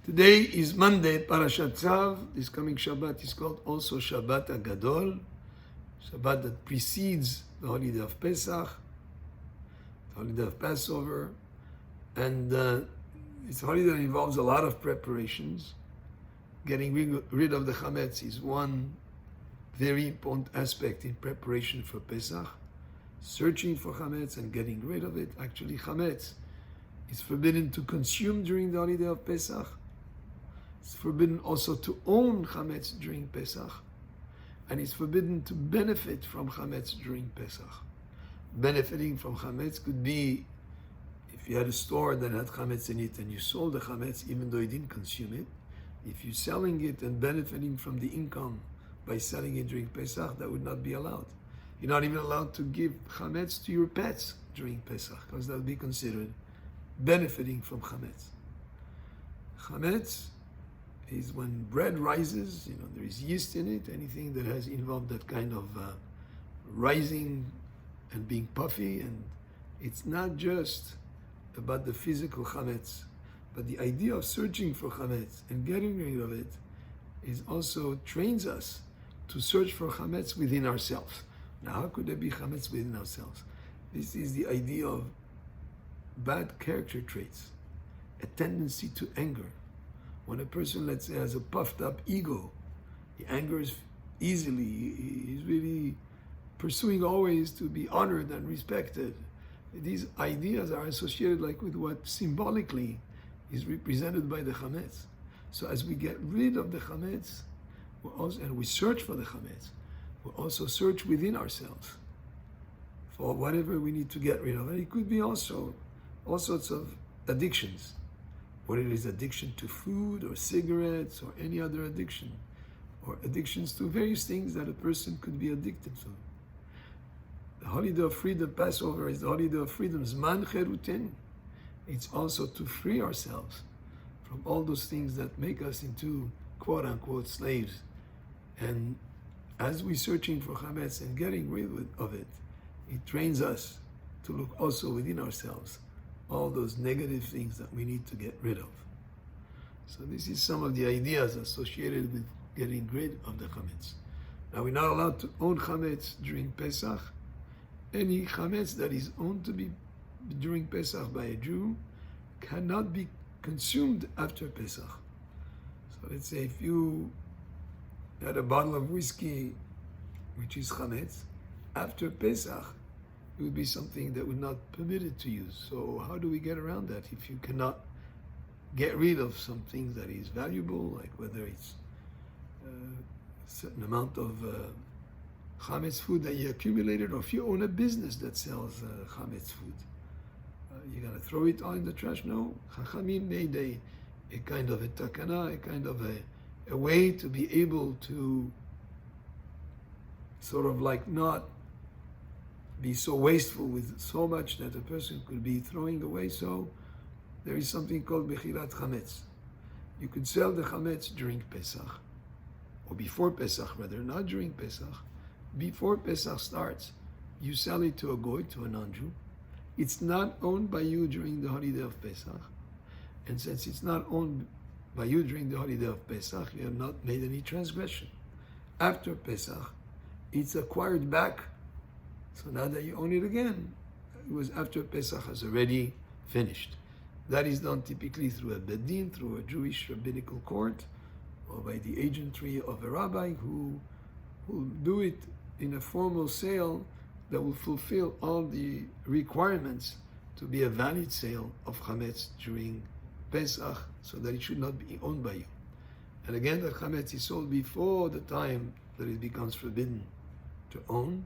Today is Monday, Parashat Tzav. This coming Shabbat is called also Shabbat HaGadol, Shabbat that precedes the holiday of Pesach, the holiday of Passover, and it's a holiday that involves a lot of preparations. Getting rid of the Chametz is one very important aspect in preparation for Pesach. Searching for Chametz and getting rid of it. Actually, Chametz is forbidden to consume during the holiday of Pesach. It's forbidden also to own Chametz during Pesach. And it's forbidden to benefit from Chametz during Pesach. Benefiting from Chametz could be if you had a store that had Chametz in it and you sold the Chametz even though you didn't consume it. If you're selling it and benefiting from the income by selling it during Pesach, that would not be allowed. You're not even allowed to give Chametz to your pets during Pesach because that would be considered benefiting from Chametz. Chametz is when bread rises, there is yeast in it, anything that has involved that kind of rising and being puffy. And it's not just about the physical Chametz, but the idea of searching for Chametz and getting rid of it is also trains us to search for Chametz within ourselves. Now, how could there be Chametz within ourselves? This is the idea of bad character traits, a tendency to anger. When a person, let's say, has a puffed up ego, he angers easily, he's really pursuing always to be honored and respected. These ideas are associated like with what symbolically is represented by the Chametz. So as we get rid of the Chametz, and we search for the Chametz, we also search within ourselves for whatever we need to get rid of. And it could be also all sorts of addictions, whether it is addiction to food or cigarettes or any other addiction, or addictions to various things that a person could be addicted to. The holiday of freedom, Passover, is the holiday of freedom, Zman Cherutenu. It's also to free ourselves from all those things that make us into quote-unquote slaves. And as we're searching for Chametz and getting rid of it, it trains us to look also within ourselves, all those negative things that we need to get rid of. So this is some of the ideas associated with getting rid of the Chametz. Now, we're not allowed to own Chametz during Pesach. Any Chametz that is owned to be during Pesach by a Jew cannot be consumed after Pesach. So let's say if you had a bottle of whiskey, which is Chametz, after Pesach, it would be something that would not be permitted to use. So how do we get around that if you cannot get rid of something that is valuable, like whether it's a certain amount of Chametz food that you accumulated, or if you own a business that sells Chametz food? You're going to throw it all in the trash? No. Chachamim made a kind of a takana, a kind of a way to be able to sort of like not be so wasteful with so much that a person could be throwing away. So there is something called Bechirat Chametz. You could sell the Chametz during Pesach, or before Pesach rather, not during Pesach. Before Pesach starts, you sell it to a goy, to a non-Jew. It's not owned by you during the holiday of Pesach. And since it's not owned by you during the holiday of Pesach, you have not made any transgression. After Pesach, it's acquired back. So now that you own it again, it was after Pesach has already finished. That is done typically through a Bittan, through a Jewish rabbinical court, or by the agentry of a rabbi who will do it in a formal sale that will fulfill all the requirements to be a valid sale of Chametz during Pesach, so that it should not be owned by you. And again, the Chametz is sold before the time that it becomes forbidden to own,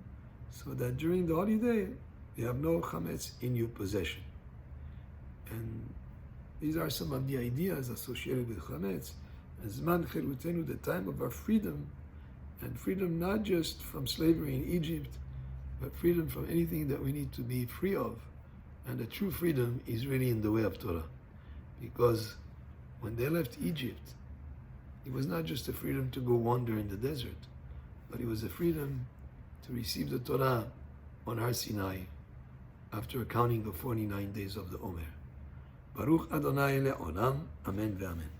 so that during the holiday, you have no Chametz in your possession. And these are some of the ideas associated with Chametz. Zman Cherutenu, the time of our freedom, and freedom not just from slavery in Egypt, but freedom from anything that we need to be free of. And the true freedom is really in the way of Torah. Because when they left Egypt, it was not just a freedom to go wander in the desert, but it was a freedom to receive the Torah on Har Sinai after counting the 49 days of the Omer. Baruch Adonai le'olam, Amen ve'amen.